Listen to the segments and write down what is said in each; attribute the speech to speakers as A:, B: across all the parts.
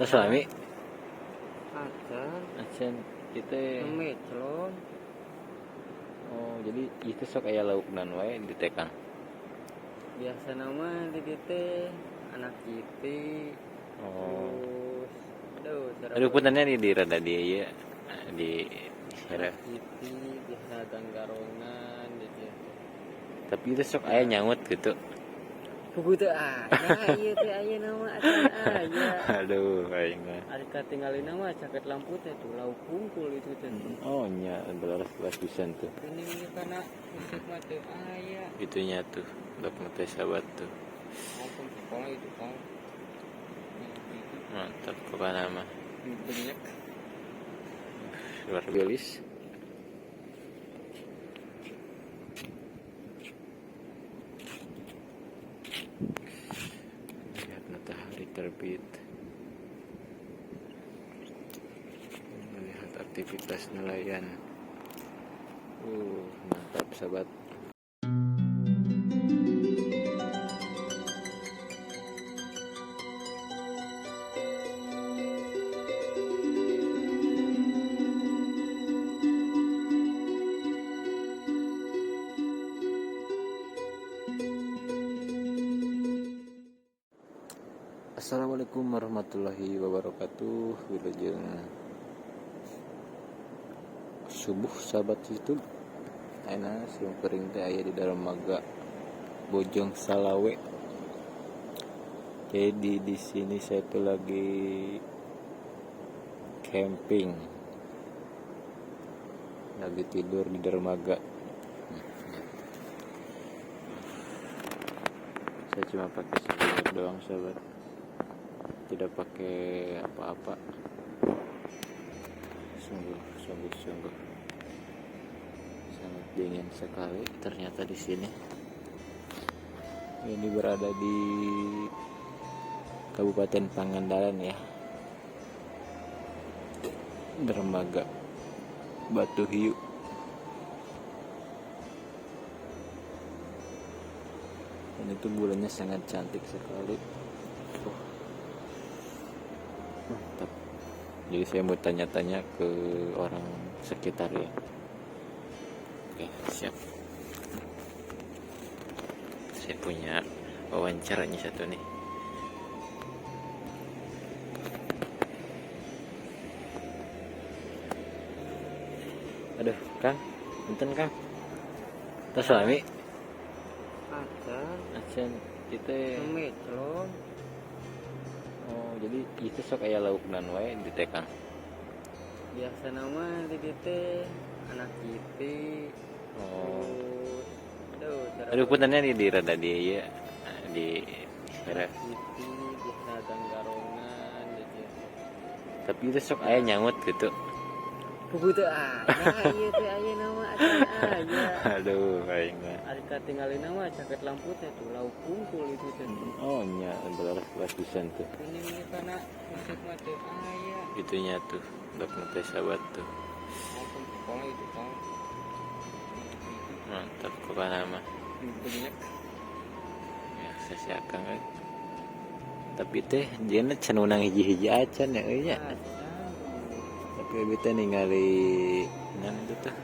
A: Tas suami
B: Acan,
A: acan kita.
B: mecelon,
A: Oh jadi itu sok aya lauk nan wae di tekang.
B: biasa nama di teh anak kiti,
A: Oh
B: terus
A: aduh puntennya di rada di ieu di
B: anak
A: sere.
B: kiti biasa ganggarongan gitu.
A: Tapi itu sok aya nyaut gitu.
B: Pugu teh aya, ieu teh aya nama acan aya.
A: Aduh aing mah.
B: Ari katinggalin nama caket lampu teh tuh lauk pungkul itu teh.
A: Oh nya belas pisan tuh.
B: Ini karena musik mah teu aya.
A: Itunya tuh dok teh sahabat tuh.
B: Langsung sekolah itu kan.
A: Mantap pokoknya mah.
B: Banyak.
A: Luar biasa. Lihat matahari terbit. Melihat aktivitas nelayan. Mantap sahabat. Assalamualaikum warahmatullahi wabarakatuh. Wilujeng subuh sahabat YouTube. Ayeuna siung peuring teh aya di Darmaga Bojong Salawe. Jadi di sini saya tuh lagi camping. Lagi tidur di dermaga. Saya cuma pakai selimut doang sahabat. Tidak pakai apa-apa. Sungguh sangat dingin sekali ternyata di sini. Ini berada di Kabupaten Pangandaran ya, Dermaga Batu Hiu. Dan itu bulannya sangat cantik sekali. Mantap. Jadi saya mau tanya-tanya ke orang sekitar ya. Oke, siap. Saya punya wawancaranya satu nih. Aduh, Kang. Punten, Kang. Tas suami
B: Acan,
A: acan kita.
B: mecelon,
A: Oh, jadi itu sok aya lauk nan wae di tekang.
B: biasa nama di teh anak kiti.
A: Oh
B: Terus
A: aduh puntennya di rada di ieu di sere.
B: kiti biasa ganggarongan gitu.
A: Tapi itu sok aya nyaut gitu.
B: Pugu teh aya, ieu teh aya nama acan aya.
A: Aduh aing mah.
B: Ari katinggalin nama caket lampu teh tuh lauk pungkul itu teh.
A: Oh nya belas pisan tuh.
B: Ini karena musik mah teu aya.
A: Itunya tuh dok teh sahabat tuh.
B: Langsung sekolah itu kan.
A: Mantap pokoknya mah.
B: Banyak.
A: Ya saya Kang. Tapi teh dieuna can unang hiji-hiji acan ya euy nya. Tapi abi teh ningali nan itu teh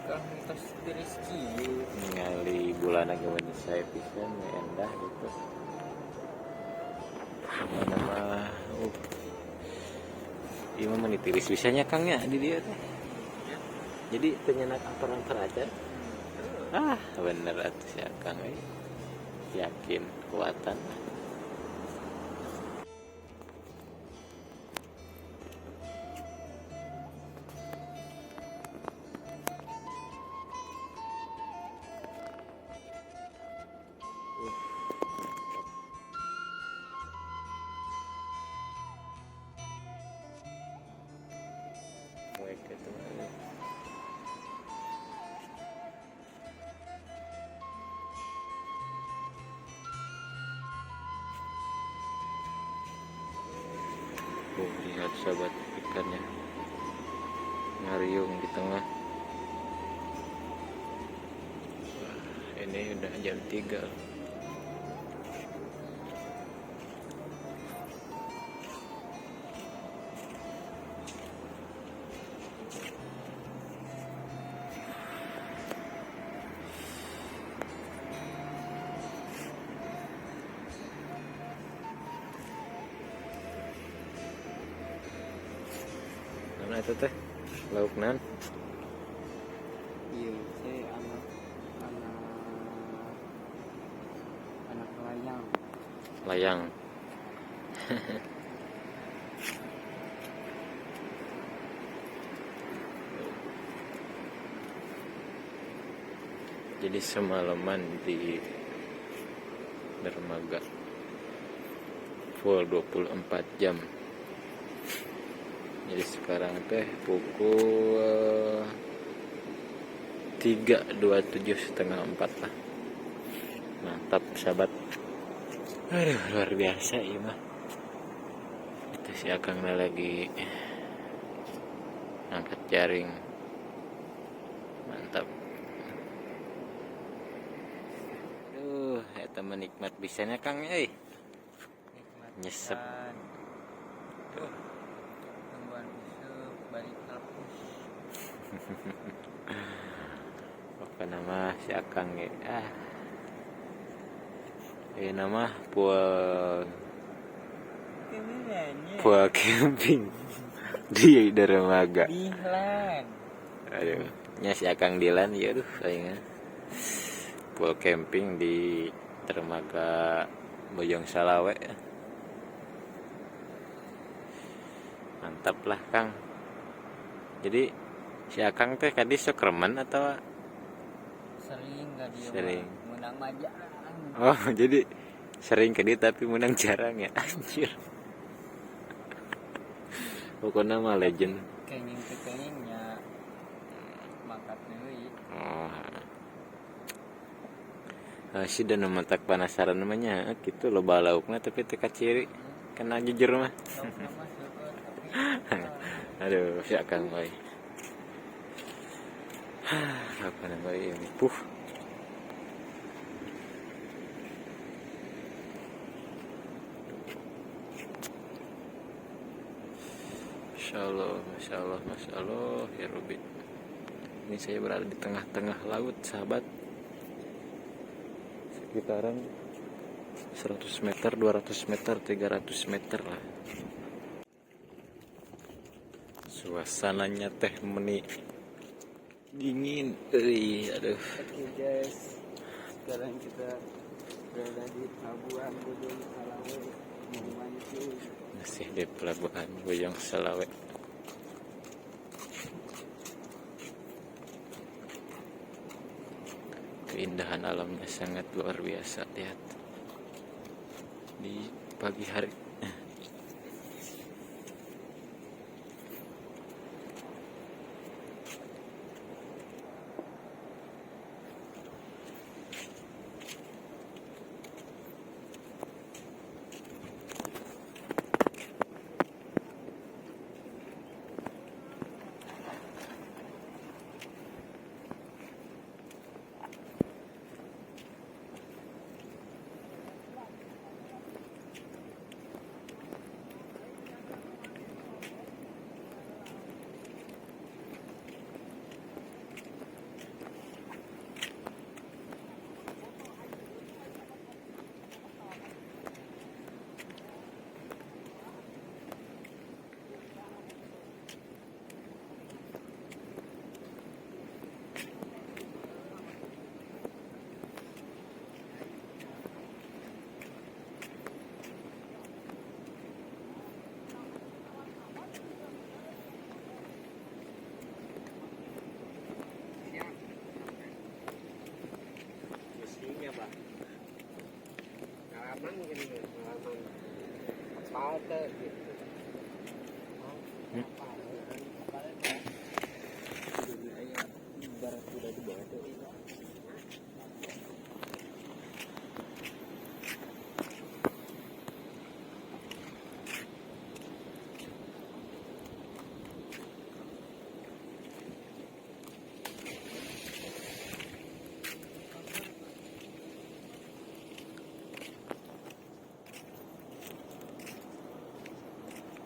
B: Kang tos rezeki
A: ningali bulan agama saya pisan ya endah gitu. Nama iya mah menitiris bisanya Kang ya di dia teh. Jadi penyenak aparan aja. Bener atuh si Kang yakin kuatan. Gitu. Lihat sahabat ikannya ngariung di tengah. Ini udah jam 3. itu teh? Lauk naon?
B: Iya, saya anak anak anak layang.
A: Layang. Jadi semalaman di dermaga full 24 jam. Jadi sekarang teh pukul 3:27 setengah 4 lah. Mantap sahabat. Aduh luar biasa ya mah. Itu si Akang lagi angkat jaring. Mantap. Aduh, eta menikmat bisanya Kang euy. Nyesep.
B: Tuh, tungguan busuk balik kapus.
A: Apa nama si Akang ya? Ini nama pual camping di dermaga.
B: Dihlan.
A: Aduh, nya si Akang Dilan ya aduh saingan. Pual camping di dermaga Bojong Salawe. Mantap lah Kang. Jadi si Akang teh kadi sok remen atau
B: Sering gak dia
A: sering?
B: menang majak.
A: Oh, jadi sering kadi tapi menang jarang ya. Anjir. Pokoknya mah legend.
B: Kenging-kengingnya mangkat deui.
A: Oh. Si dan matak penasaran namanya gitu loba laukna tapi teka ciri kena jujur mah.
B: Nama seueur tapi
A: Aduh, si Akang bae. Apa namanya ini? Masya Allah, Masya Allah, Masya Allah, ya Rabbi. Ini saya berada di tengah-tengah laut, sahabat. Sekitaran 100 meter, 200 meter, 300 meter lah. Suasananya teh meni dingin. Aduh.
B: Oke guys, sekarang kita berada di pelabuhan Bojong Salawe mau mancing.
A: Masih di pelabuhan Bojong Salawe. Keindahan alamnya sangat luar biasa, lihat di pagi hari.
B: Pengalaman gini, pengalaman apa gitu. Ibarat udah di bawah tuh.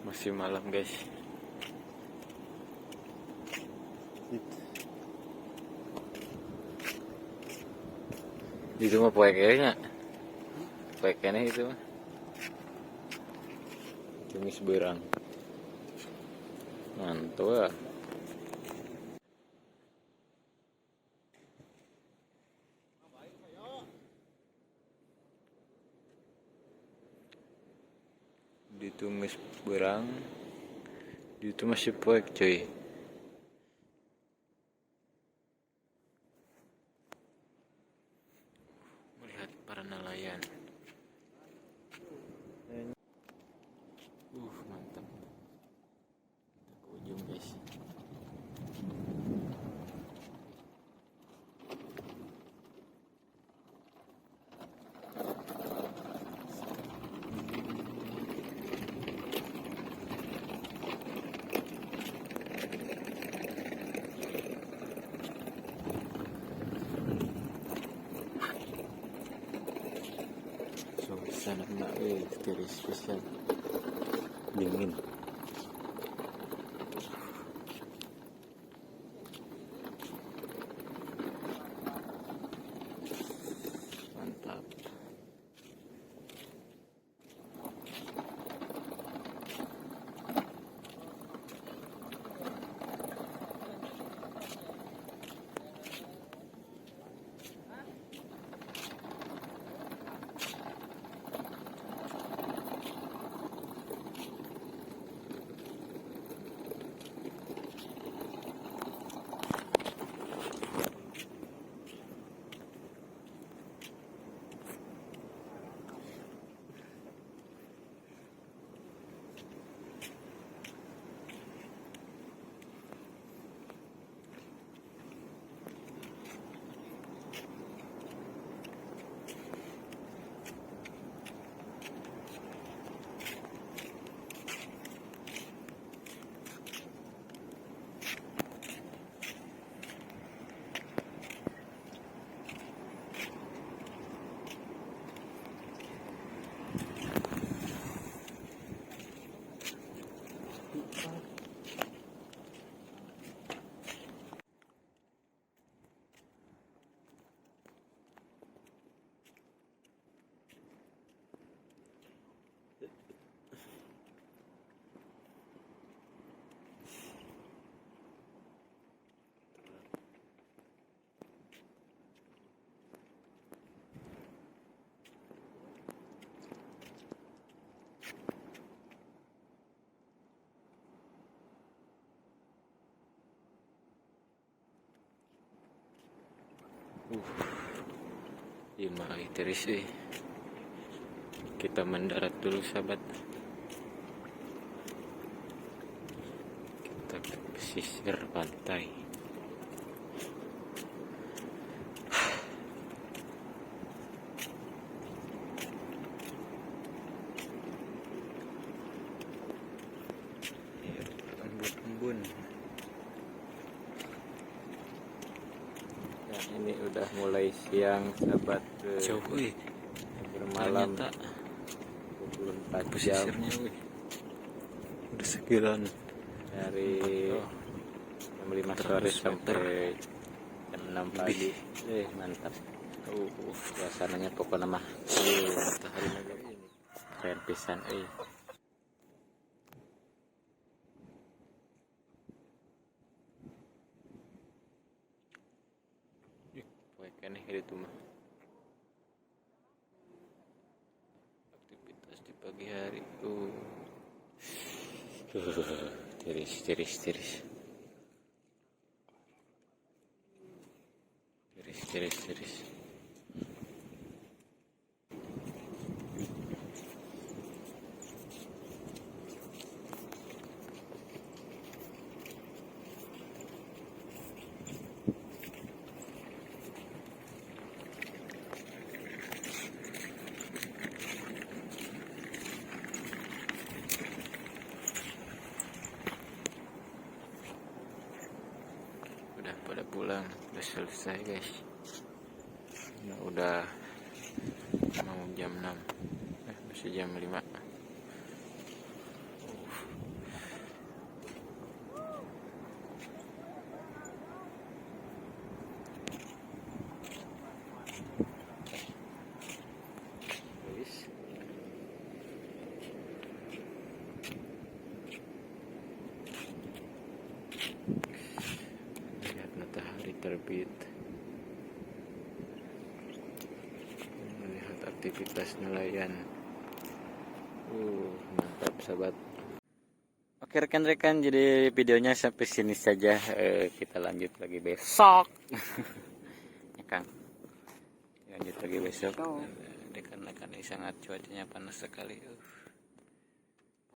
A: Masih malam guys. Itu mah poe kayaknya. Poe kene itu mah. Tumis berang. Mantul. Ditumis berang, ditumis si poek cuy. Melihat para nelayan. Mantap. Kita ke ujung guys. Suasana enak dari spesial dingin. Mantap. Lima teris Kita mendarat dulu sahabat. Kita ke pesisir pantai. Embun-embun. Ini udah mulai siang sahabat, jauh bermalam belum 4 jam udah sekilan dari jam 5 sore sampai jam 6 pagi. Mantap. Suasananya pokoknya mah keren pisan kan itu mah aktivitas di pagi hari. Tiris. Udah pada pulang, udah selesai guys. Nah, udah mau jam 6, masih jam 5. sempit. Melihat aktivitas nelayan. Mantap sahabat. Oke rekan-rekan, jadi videonya sampai sini saja. Kita lanjut lagi besok. Ya Kang. Lanjut lagi besok. Rekan-rekan ini sangat cuacanya panas sekali.